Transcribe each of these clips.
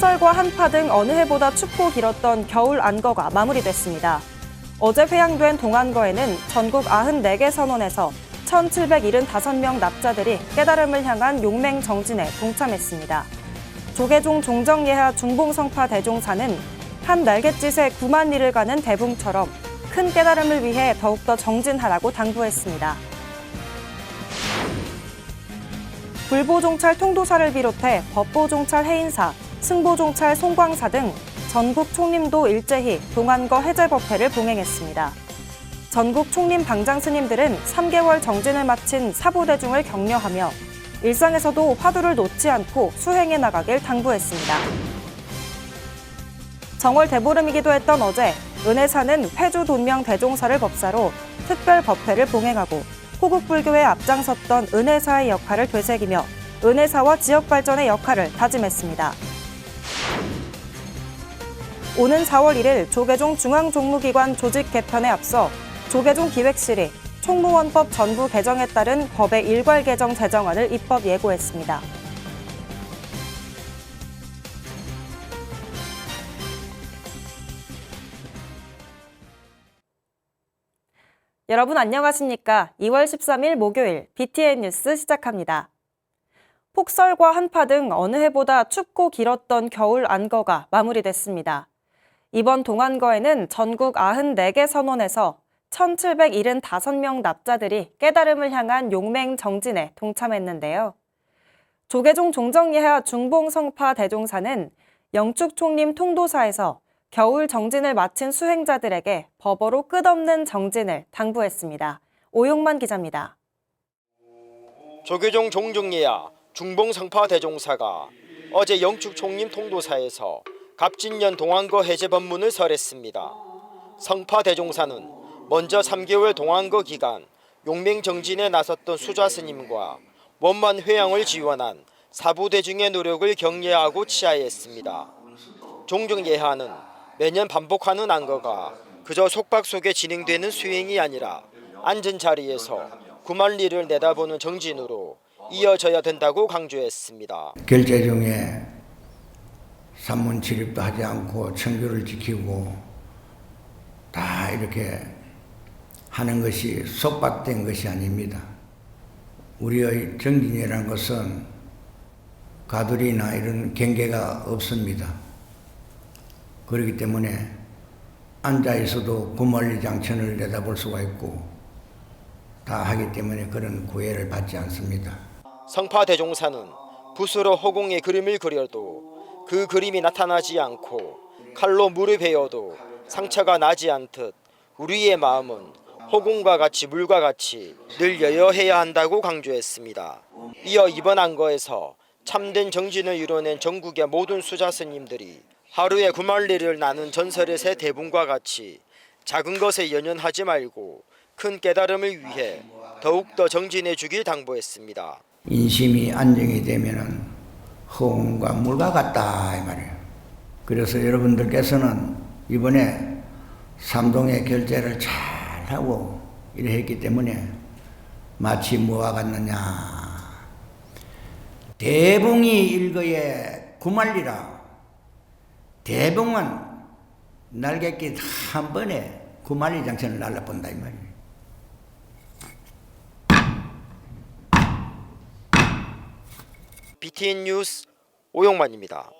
폭설과 한파 등 어느 해보다 춥고 길었던 겨울 안거가 마무리됐습니다. 어제 회양된 동안거에는 전국 94개 선원에서 1,775명 납자들이 깨달음을 향한 용맹 정진에 동참했습니다. 조계종 종정예하 중봉성파 대종사는 한 날갯짓에 9만 리를 가는 대붕처럼 큰 깨달음을 위해 더욱더 정진하라고 당부했습니다. 불보종찰 통도사를 비롯해 법보종찰 해인사, 승보종찰 송광사 등 전국 총림도 일제히 동안거 해제법회를 봉행했습니다. 전국 총림 방장 스님들은 3개월 정진을 마친 사부대중을 격려하며 일상에서도 화두를 놓지 않고 수행해 나가길 당부했습니다. 정월 대보름이기도 했던 어제 은혜사는 회주 돈명 대종사를 법사로 특별 법회를 봉행하고 호국불교에 앞장섰던 은혜사의 역할을 되새기며 은혜사와 지역 발전의 역할을 다짐했습니다. 오는 4월 1일 조계종 중앙종무기관 조직 개편에 앞서 조계종 기획실이 총무원법 전부 개정에 따른 법의 일괄 개정 제정안을 입법 예고했습니다. 여러분 안녕하십니까? 2월 13일 목요일 BTN 뉴스 시작합니다. 폭설과 한파 등 어느 해보다 춥고 길었던 겨울 안거가 마무리됐습니다. 이번 동안거에는 전국 94개 선원에서 1,775명 납자들이 깨달음을 향한 용맹 정진에 동참했는데요. 조계종 종정예하 중봉성파 대종사는 영축총림 통도사에서 겨울 정진을 마친 수행자들에게 법어로 끝없는 정진을 당부했습니다. 오용만 기자입니다. 조계종 종정예하 중봉성파 대종사가 어제 영축총림 통도사에서 갑진년 동안거 해제 법문을 설했습니다. 성파 대종사는 먼저 3개월 동안거 기간 용맹정진에 나섰던 수좌 스님과 원만 회양을 지원한 사부대중의 노력을 격려하고 치하했습니다. 종정예하는 매년 반복하는 안거가 그저 속박 속에 진행되는 수행이 아니라 앉은 자리에서 9만 리를 내다보는 정진으로 이어져야 된다고 강조했습니다. 결제 중에 산문 출입도 하지 않고 청교를 지키고 다 이렇게 하는 것이 속박된 것이 아닙니다. 우리의 정진이라는 것은 가두리나 이런 경계가 없습니다. 그렇기 때문에 앉아 있어도 구만리 장천을 내다볼 수가 있고 다 하기 때문에 그런 구애를 받지 않습니다. 성파 대종사는 붓으로 허공에 그림을 그려도 그 그림이 나타나지 않고 칼로 물을 베어도 상처가 나지 않듯 우리의 마음은 허공과 같이 물과 같이 늘 여여해야 한다고 강조했습니다. 이어 이번 안거에서 참된 정진을 이뤄낸 전국의 모든 수자 스님들이 하루에 9만 리를 나는 전설의 새 대붕과 같이 작은 것에 연연하지 말고 큰 깨달음을 위해 더욱더 정진해 주길 당부했습니다. 인심이 안정이 되면은 허공과 물과 같다 이 말이에요. 그래서 여러분들께서는 이번에 삼동의 결제를 잘 하고 이래 했기 때문에 마치 뭐와 같느냐. 대붕이 일거에 구만리라. 대붕은 날갯짓 한 번에 구만리 장천을 날라본다 이 말이에요. BTN 뉴스 오용만입니다.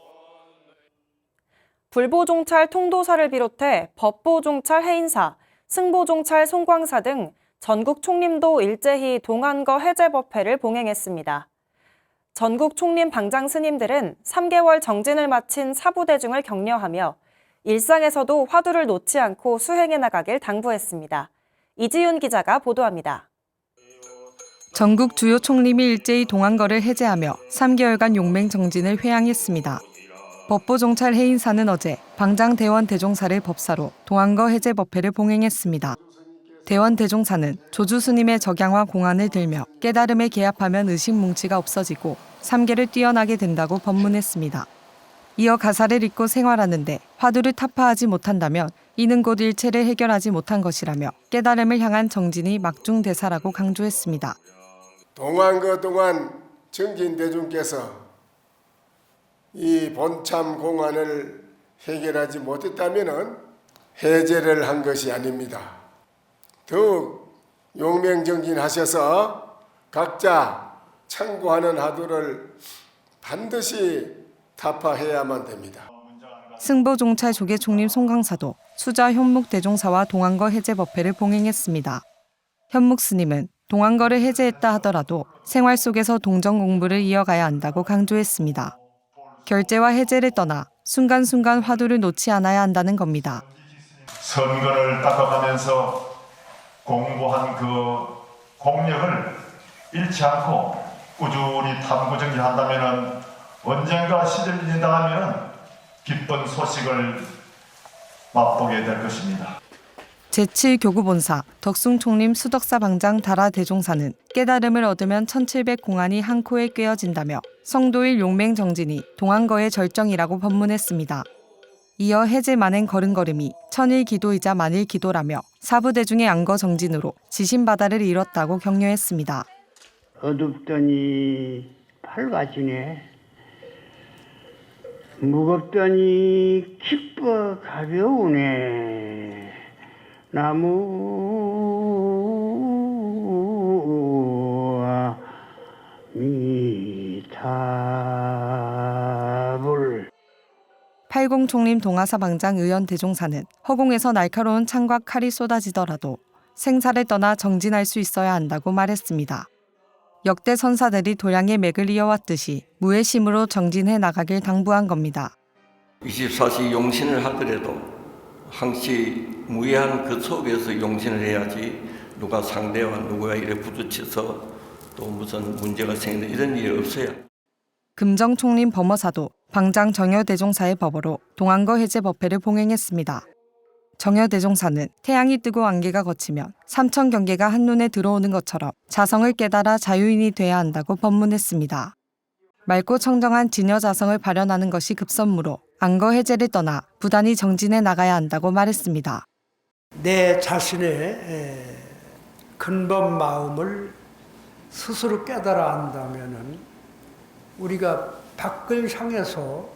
불보종찰 통도사를 비롯해 법보종찰 해인사, 승보종찰 송광사 등 전국 총림도 일제히 동안거 해제법회를 봉행했습니다. 전국 총림 방장 스님들은 3개월 정진을 마친 사부대중을 격려하며 일상에서도 화두를 놓지 않고 수행해 나가길 당부했습니다. 이지윤 기자가 보도합니다. 전국 주요 총림이 일제히 동안거를 해제하며 3개월간 용맹 정진을 회양했습니다. 법보종찰 해인사는 어제 방장 대원 대종사를 법사로 동안거 해제 법회를 봉행했습니다. 대원 대종사는 조주 스님의 적양화 공안을 들며 깨달음에 개합하면 의식 뭉치가 없어지고 삼계를 뛰어나게 된다고 법문했습니다. 이어 가사를 읽고 생활하는데 화두를 타파하지 못한다면 이는 곧 일체를 해결하지 못한 것이라며 깨달음을 향한 정진이 막중대사라고 강조했습니다. 동안거 동안 정진 대중께서 이 본참 공안을 해결하지 못했다면 해제를 한 것이 아닙니다. 더욱 용맹정진하셔서 각자 참고하는 하도를 반드시 타파해야만 됩니다. 승보종찰 조계총림 송강사도 수자 현묵 대종사와 동안거 해제 법회를 봉행했습니다. 현묵 스님은 동안거를 해제했다 하더라도 생활 속에서 동정 공부를 이어가야 한다고 강조했습니다. 결제와 해제를 떠나 순간순간 화두를 놓지 않아야 한다는 겁니다. 선거를 닦아가면서 공부한 그 공력을 잃지 않고 꾸준히 탐구 정진한다면 언젠가 시절이 지나가면 기쁜 소식을 맛보게 될 것입니다. 제7교구본사 덕숭총림 수덕사 방장 다라 대종사는 깨달음을 얻으면 1700공안이 한 코에 꿰어진다며 성도일 용맹정진이 동안거의 절정이라고 법문했습니다. 이어 해제 만행 걸음걸음이 천일기도이자 만일기도라며 사부대중의 안거정진으로 지신바다를 이뤘다고 격려했습니다. 어둡더니 밝아지네. 무겁더니 기뻐 가벼우네. 나무와 미타불. 80총림 동아사 방장 의원 대종사는 허공에서 날카로운 창과 칼이 쏟아지더라도 생사를 떠나 정진할 수 있어야 한다고 말했습니다. 역대 선사들이 도량의 맥을 이어왔듯이 무해심으로 정진해 나가길 당부한 겁니다. 24시 용신을 하더라도 항시 무해한 그 속에서 용신을 해야지 누가 상대와 누구와 이래 부딪혀서 또 무슨 문제가 생기는 이런 일이 없어야. 금정총림 범어사도 방장 정여대종사의 법어로 동안거 해제 법회를 봉행했습니다. 정여대종사는 태양이 뜨고 안개가 걷히면 삼천 경계가 한눈에 들어오는 것처럼 자성을 깨달아 자유인이 돼야 한다고 법문했습니다. 맑고 청정한 진여자성을 발현하는 것이 급선무로 안거 해제를 떠나 부단히 정진해 나가야 한다고 말했습니다. 내 자신의 근본 마음을 스스로 깨달아 한다면은 우리가 밖을 향해서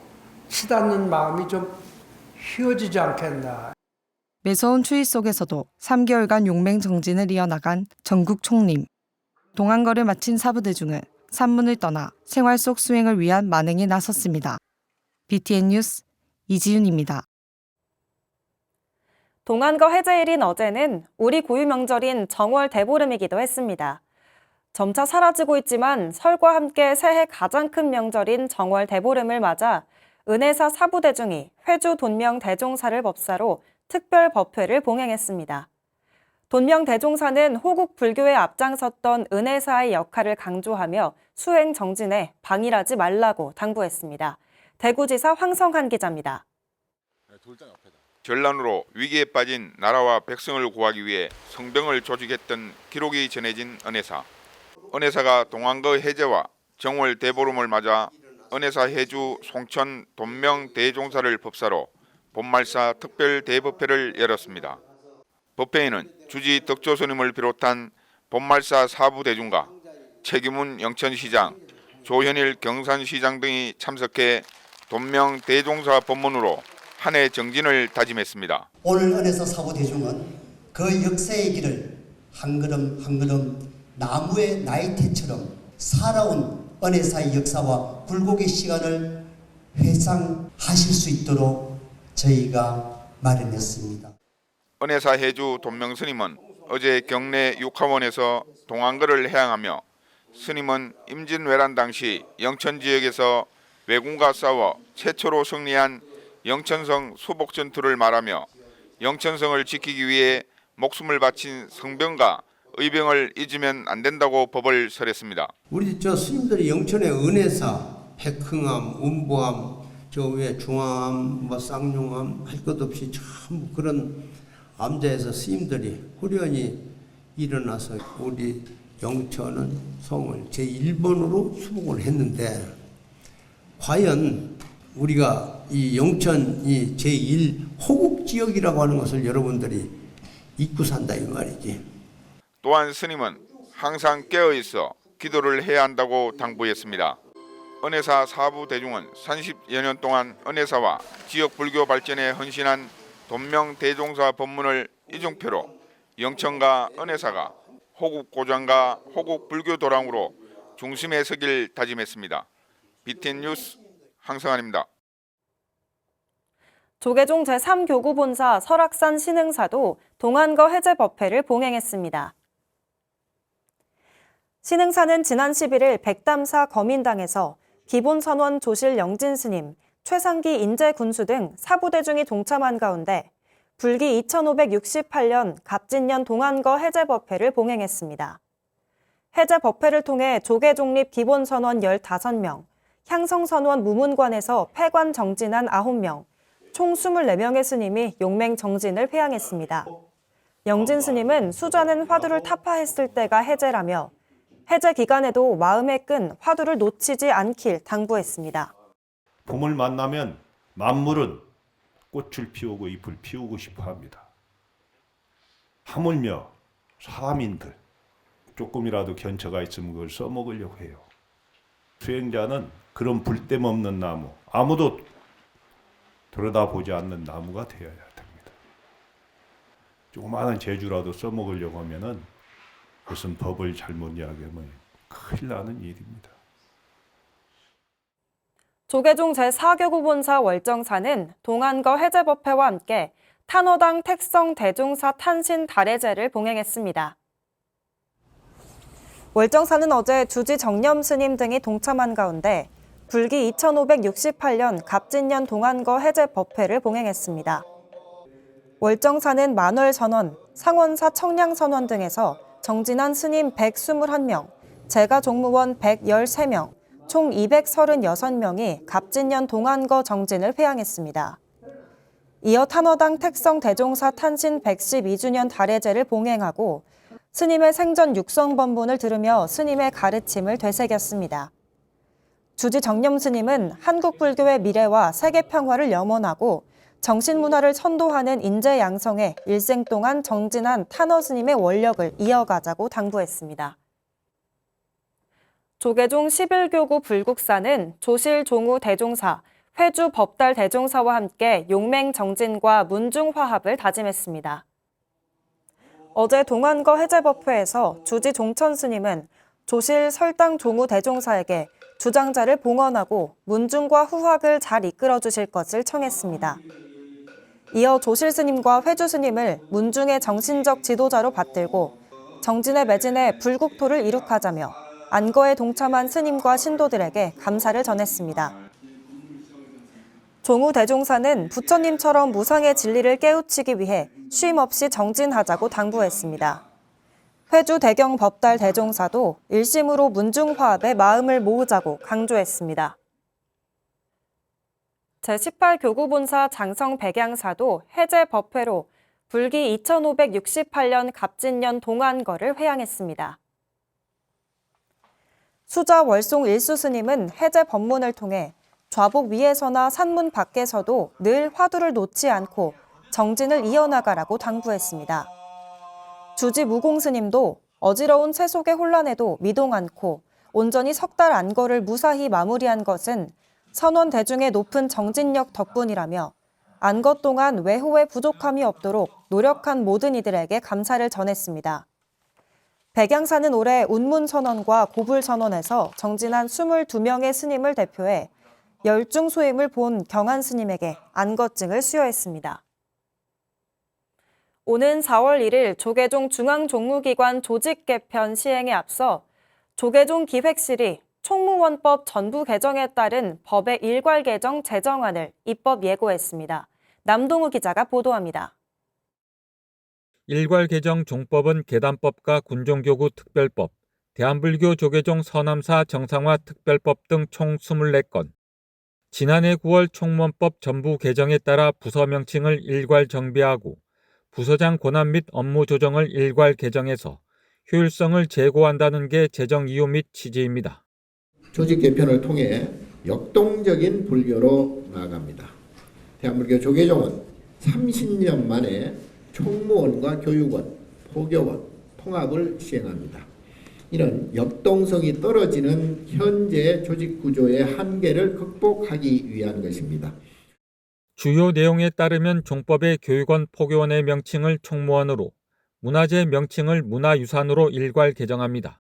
치닫는 마음이 좀 휘어지지 않겠나. 매서운 추위 속에서도 3개월간 용맹정진을 이어나간 전국 총림. 동안거를 마친 사부대중은 산문을 떠나 생활 속 수행을 위한 만행에 나섰습니다. BTN 뉴스 이지윤입니다. 동안거 해제일인 어제는 우리 고유 명절인 정월 대보름이기도 했습니다. 점차 사라지고 있지만 설과 함께 새해 가장 큰 명절인 정월 대보름을 맞아 은혜사 사부대중이 회주 돈명 대종사를 법사로 특별 법회를 봉행했습니다. 돈명 대종사는 호국 불교에 앞장섰던 은혜사의 역할을 강조하며 수행 정진에 방일하지 말라고 당부했습니다. 대구지사 황성한 기자입니다. 전란으로 위기에 빠진 나라와 백성을 구하기 위해 성병을 조직했던 기록이 전해진 은혜사. 은혜사가 동안거 해제와 정월 대보름을 맞아 은혜사 해주 송천 돈명 대종사를 법사로 본말사 특별 대법회를 열었습니다. 법회에는 주지 덕조 스님을 비롯한 본말사 사부 대중과 최기문 영천시장, 조현일 경산시장 등이 참석해 돈명 대종사 법문으로 한 해 정진을 다짐했습니다. 오늘 은혜사 사부 대중은 그 역사의 길을 한 걸음 한 걸음 나무의 나이테처럼 살아온 은혜사의 역사와 굴곡의 시간을 회상하실 수 있도록 저희가 마련했습니다. 은혜사 해주 돈명 스님은 어제 경내 육하원에서 동안거를 해양하며 스님은 임진왜란 당시 영천 지역에서 왜군과 싸워 최초로 승리한 영천성 수복전투를 말하며 영천성을 지키기 위해 목숨을 바친 성병과 의병을 잊으면 안 된다고 법을 설했습니다. 우리 저 스님들이 영천의 은혜사, 백흥암, 운보암, 저 위에 중암, 뭐 쌍용암 할 것 없이 참 그런 암자에서 스님들이 후련히 일어나서 우리 영천은 성을 제1번으로 수복을 했는데 과연 우리가 이 영천이 제1 호국지역이라고 하는 것을 여러분들이 잊고 산다 이 말이지. 또한 스님은 항상 깨어있어 기도를 해야 한다고 당부했습니다. 은혜사 사부 대중은 30여 년 동안 은혜사와 지역 불교 발전에 헌신한 돈명 대종사 법문을 이중표로 영천과 은혜사가 호국 고장과 호국 불교 도랑으로 중심에 서길 다짐했습니다. BTN 뉴스 황성환입니다. 조계종 제3교구본사 설악산 신흥사도 동안거 해제 법회를 봉행했습니다. 신흥사는 지난 11일 백담사 거민당에서 기본선원 조실 영진스님, 최상기 인재군수 등 사부대중이 동참한 가운데 불기 2568년 갑진년 동안거 해제 법회를 봉행했습니다. 해제 법회를 통해 조계종립 기본선원 15명, 향성선원 무문관에서 폐관 정진한 9명, 총 24명의 스님이 용맹 정진을 회양했습니다. 영진 스님은 수자는 화두를 타파했을 때가 해제라며 해제 기간에도 마음의 끈 화두를 놓치지 않길 당부했습니다. 봄을 만나면 만물은 꽃을 피우고 잎을 피우고 싶어 합니다. 하물며 사람인들 조금이라도 견처가 있으면 그걸 써먹으려고 해요. 수행자는 그런 불댐 없는 나무, 아무도 들여다보지 않는 나무가 되어야 됩니다. 조그마한 재주라도 써먹으려고 하면은 그것은 법을 잘못 이야기하면 큰일 나는 일입니다. 조계종 제4교구본사 월정사는 동안거 해제 법회와 함께 탄어당 택성 대종사 탄신 달해제를 봉행했습니다. 월정사는 어제 주지 정념 스님 등이 동참한 가운데 불기 2568년 갑진년 동안거 해제 법회를 봉행했습니다. 월정사는 만월선원, 상원사 청량선원 등에서 정진한 스님 121명, 재가 종무원 113명, 총 236명이 갑진년 동안거 정진을 회양했습니다. 이어 탄어당 택성 대종사 탄신 112주년 달해제를 봉행하고 스님의 생전 육성법문을 들으며 스님의 가르침을 되새겼습니다. 주지 정념 스님은 한국 불교의 미래와 세계 평화를 염원하고 정신문화를 선도하는 인재 양성에 일생 동안 정진한 탄어 스님의 원력을 이어가자고 당부했습니다. 조계종 11교구 불국사는 조실 종우 대종사, 회주 법달 대종사와 함께 용맹 정진과 문중 화합을 다짐했습니다. 어제 동안거 해제 법회에서 주지 종천 스님은 조실 설당 종우 대종사에게 주장자를 봉헌하고 문중과 후학을 잘 이끌어 주실 것을 청했습니다. 이어 조실 스님과 회주 스님을 문중의 정신적 지도자로 받들고 정진의 매진에 불국토를 이룩하자며 안거에 동참한 스님과 신도들에게 감사를 전했습니다. 종우 대종사는 부처님처럼 무상의 진리를 깨우치기 위해 쉼 없이 정진하자고 당부했습니다. 회주 대경 법달 대종사도 일심으로 문중화합에 마음을 모으자고 강조했습니다. 제18교구본사 장성 백양사도 해제 법회로 불기 2568년 갑진년 동안거를 회양했습니다. 수자 월송 일수 스님은 해제 법문을 통해 좌복 위에서나 산문 밖에서도 늘 화두를 놓지 않고 정진을 이어나가라고 당부했습니다. 주지 무공 스님도 어지러운 세속의 혼란에도 미동 않고 온전히 석 달 안거를 무사히 마무리한 것은 선원 대중의 높은 정진력 덕분이라며 안거 동안 외호의 부족함이 없도록 노력한 모든 이들에게 감사를 전했습니다. 백양사는 올해 운문선원과 고불선원에서 정진한 22명의 스님을 대표해 열중소임을 본 경한 스님에게 안거증을 수여했습니다. 오는 4월 1일 조계종 중앙종무기관 조직 개편 시행에 앞서 조계종 기획실이 총무원법 전부 개정에 따른 법의 일괄 개정 제정안을 입법 예고했습니다. 남동우 기자가 보도합니다. 일괄 개정 종법은 계단법과 군종교구 특별법, 대한불교 조계종 서남사 정상화 특별법 등 총 24건, 지난해 9월 총무원법 전부 개정에 따라 부서 명칭을 일괄 정비하고 부서장 권한 및 업무 조정을 일괄 개정해서 효율성을 제고한다는 게 제정 이유 및 취지입니다. 조직 개편을 통해 역동적인 불교로 나아갑니다. 대한불교 조계종은 30년 만에 총무원과 교육원, 포교원 통합을 시행합니다. 이런 역동성이 떨어지는 현재 조직 구조의 한계를 극복하기 위한 것입니다. 주요 내용에 따르면 종법의 교육원 포교원의 명칭을 총무원으로, 문화재 명칭을 문화유산으로 일괄 개정합니다.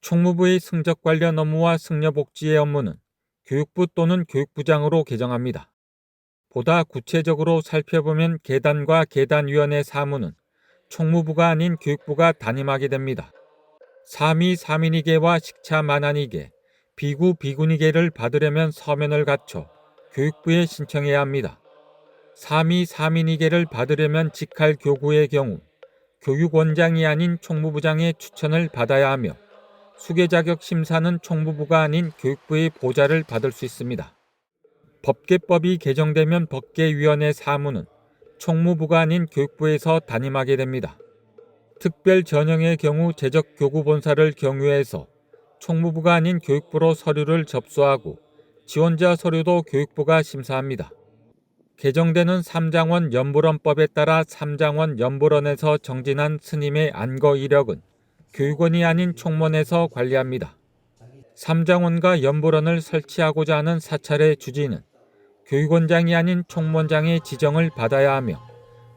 총무부의 승적 관련 업무와 승려복지의 업무는 교육부 또는 교육부장으로 개정합니다. 보다 구체적으로 살펴보면 계단과 계단위원회 사무는 총무부가 아닌 교육부가 담임하게 됩니다. 사미 사민이계와 식차 만한이계, 비구 비군이계를 받으려면 서면을 갖춰 교육부에 신청해야 합니다. 사미 사민이계를 받으려면 직할 교구의 경우 교육원장이 아닌 총무부장의 추천을 받아야 하며 수계 자격 심사는 총무부가 아닌 교육부의 보좌를 받을 수 있습니다. 법계법이 개정되면 법계위원회 사무는 총무부가 아닌 교육부에서 담임하게 됩니다. 특별 전형의 경우 재적 교구본사를 경유해서 총무부가 아닌 교육부로 서류를 접수하고 지원자 서류도 교육부가 심사합니다. 개정되는 삼장원 연불원법에 따라 삼장원 연불원에서 정진한 스님의 안거 이력은 교육원이 아닌 총무원에서 관리합니다. 삼장원과 연불원을 설치하고자 하는 사찰의 주지는 교육원장이 아닌 총무원장의 지정을 받아야 하며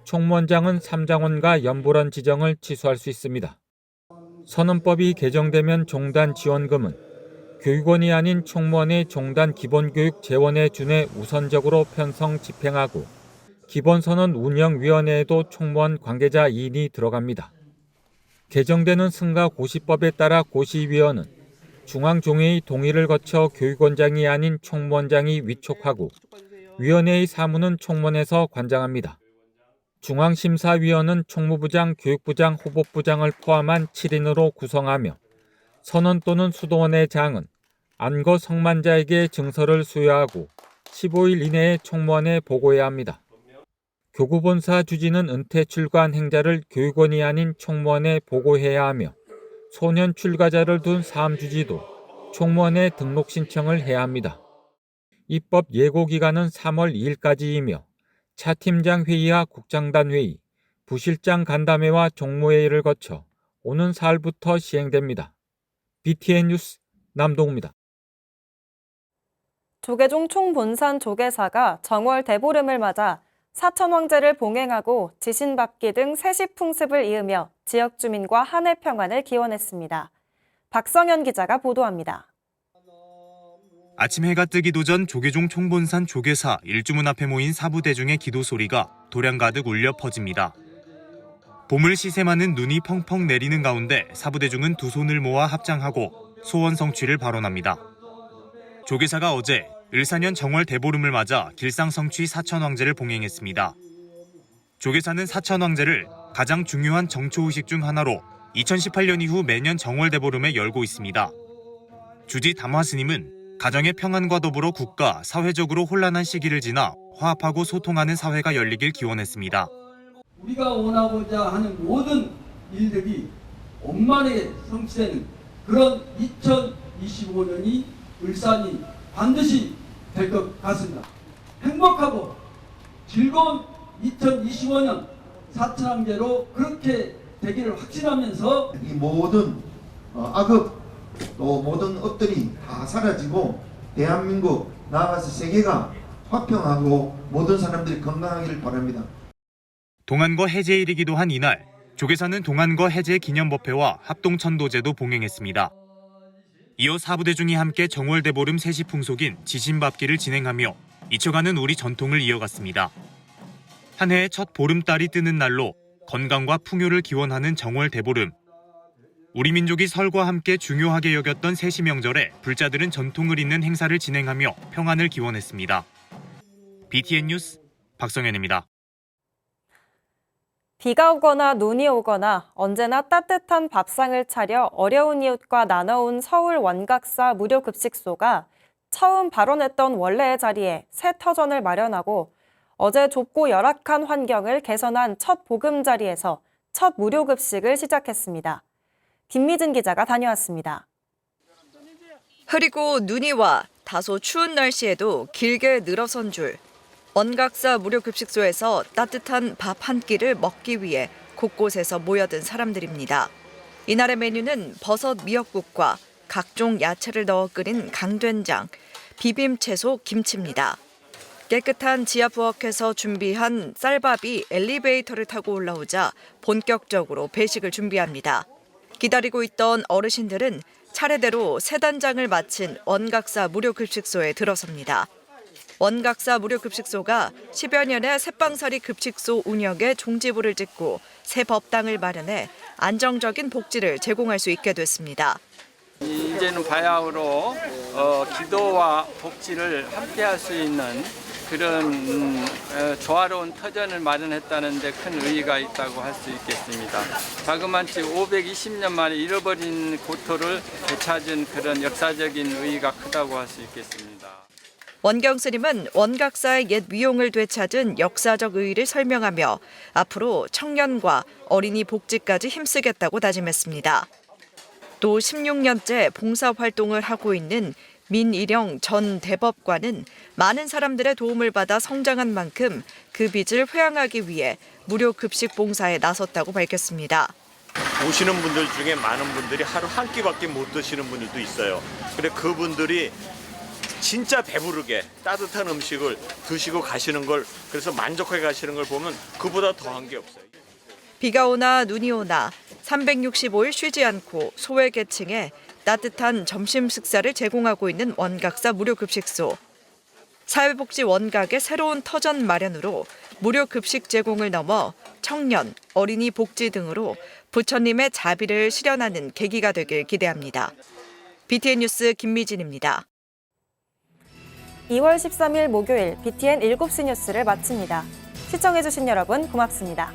총무원장은 삼장원과 연불원 지정을 취소할 수 있습니다. 선언법이 개정되면 종단 지원금은 교육원이 아닌 총무원의 종단 기본교육 재원에 준해 우선적으로 편성 집행하고 기본선언 운영위원회에도 총무원 관계자 2인이 들어갑니다. 개정되는 승가 고시법에 따라 고시위원은 중앙종회의 동의를 거쳐 교육원장이 아닌 총무원장이 위촉하고 위원회의 사무는 총무원에서 관장합니다. 중앙심사위원은 총무부장, 교육부장, 후보부장을 포함한 7인으로 구성하며 선원 또는 수도원의 장은 안거 성만자에게 증서를 수여하고 15일 이내에 총무원에 보고해야 합니다. 교구본사 주지는 은퇴 출가한 행자를 교육원이 아닌 총무원에 보고해야 하며 소년 출가자를 둔 사암주지도 총무원에 등록 신청을 해야 합니다. 입법 예고기간은 3월 2일까지이며 차팀장 회의와 국장단 회의, 부실장 간담회와 종무회의를 거쳐 오는 4일부터 시행됩니다. BTN 뉴스 남동우입니다. 조계종 총본산 조계사가 정월 대보름을 맞아 사천 황제를 봉행하고 지신받기 등 세시 풍습을 이으며 지역 주민과 한해 평안을 기원했습니다. 박성현 기자가 보도합니다. 아침 해가 뜨기도 전 조계종 총본산 조계사 일주문 앞에 모인 사부대중의 기도 소리가 도량 가득 울려 퍼집니다. 봄을 시샘하는 눈이 펑펑 내리는 가운데 사부대중은 두 손을 모아 합장하고 소원 성취를 발언합니다. 조계사가 어제 을사년 정월 대보름을 맞아 길상성취 사천왕제를 봉행했습니다. 조계사는 사천왕제를 가장 중요한 정초의식 중 하나로 2018년 이후 매년 정월 대보름에 열고 있습니다. 주지 담화스님은 가정의 평안과 더불어 국가, 사회적으로 혼란한 시기를 지나 화합하고 소통하는 사회가 열리길 기원했습니다. 우리가 원하고자 하는 모든 일들이 원만하게 성취되는 그런 2025년이 울산이 반드시 될 것 같습니다. 행복하고 즐거운 2025년 사천왕제로 그렇게 되기를 확신하면서 이 모든 악업 또 모든 업들이 다 사라지고 대한민국 나아가서 세계가 화평하고 모든 사람들이 건강하기를 바랍니다. 동안거 해제일이기도 한 이날, 조계사는 동안거 해제 기념법회와 합동천도제도 봉행했습니다. 이어 사부대중이 함께 정월 대보름 세시 풍속인 지신밟기를 진행하며 잊혀가는 우리 전통을 이어갔습니다. 한 해의 첫 보름달이 뜨는 날로 건강과 풍요를 기원하는 정월 대보름. 우리 민족이 설과 함께 중요하게 여겼던 세시 명절에 불자들은 전통을 잇는 행사를 진행하며 평안을 기원했습니다. BTN 뉴스 박성현입니다. 비가 오거나 눈이 오거나 언제나 따뜻한 밥상을 차려 어려운 이웃과 나눠온 서울 원각사 무료급식소가 처음 발원했던 원래의 자리에 새 터전을 마련하고 어제 좁고 열악한 환경을 개선한 첫 보금자리에서 첫 무료급식을 시작했습니다. 김미진 기자가 다녀왔습니다. 흐리고 눈이 와 다소 추운 날씨에도 길게 늘어선 줄. 원각사 무료급식소에서 따뜻한 밥 한 끼를 먹기 위해 곳곳에서 모여든 사람들입니다. 이날의 메뉴는 버섯 미역국과 각종 야채를 넣어 끓인 강된장, 비빔 채소 김치입니다. 깨끗한 지하 부엌에서 준비한 쌀밥이 엘리베이터를 타고 올라오자 본격적으로 배식을 준비합니다. 기다리고 있던 어르신들은 차례대로 세 단장을 마친 원각사 무료급식소에 들어섭니다. 원각사 무료급식소가 10여 년의 새빵살이 급식소 운영에 종지부를 찍고 새 법당을 마련해 안정적인 복지를 제공할 수 있게 됐습니다. 이제는 바야흐로 기도와 복지를 함께할 수 있는 그런 조화로운 터전을 마련했다는 데 큰 의의가 있다고 할 수 있겠습니다. 자그마치 520년 만에 잃어버린 고토를 되찾은 그런 역사적인 의의가 크다고 할 수 있겠습니다. 원경 스님은 원각사의 옛 위용을 되찾은 역사적 의의를 설명하며 앞으로 청년과 어린이 복지까지 힘쓰겠다고 다짐했습니다. 또 16년째 봉사활동을 하고 있는 민일영 전 대법관은 많은 사람들의 도움을 받아 성장한 만큼 그 빚을 회항하기 위해 무료 급식 봉사에 나섰다고 밝혔습니다. 오시는 분들 중에 많은 분들이 하루 한 끼밖에 못 드시는 분들도 있어요. 그래 그분들이 진짜 배부르게 따뜻한 음식을 드시고 가시는 걸 그래서 만족해 가시는 걸 보면 그보다 더한 게 없어요. 비가 오나 눈이 오나 365일 쉬지 않고 소외계층에 따뜻한 점심 식사를 제공하고 있는 원각사 무료급식소. 사회복지 원각의 새로운 터전 마련으로 무료급식 제공을 넘어 청년, 어린이 복지 등으로 부처님의 자비를 실현하는 계기가 되길 기대합니다. BTN 뉴스 김미진입니다. 2월 13일 목요일 BTN 7시 뉴스를 마칩니다. 시청해주신 여러분 고맙습니다.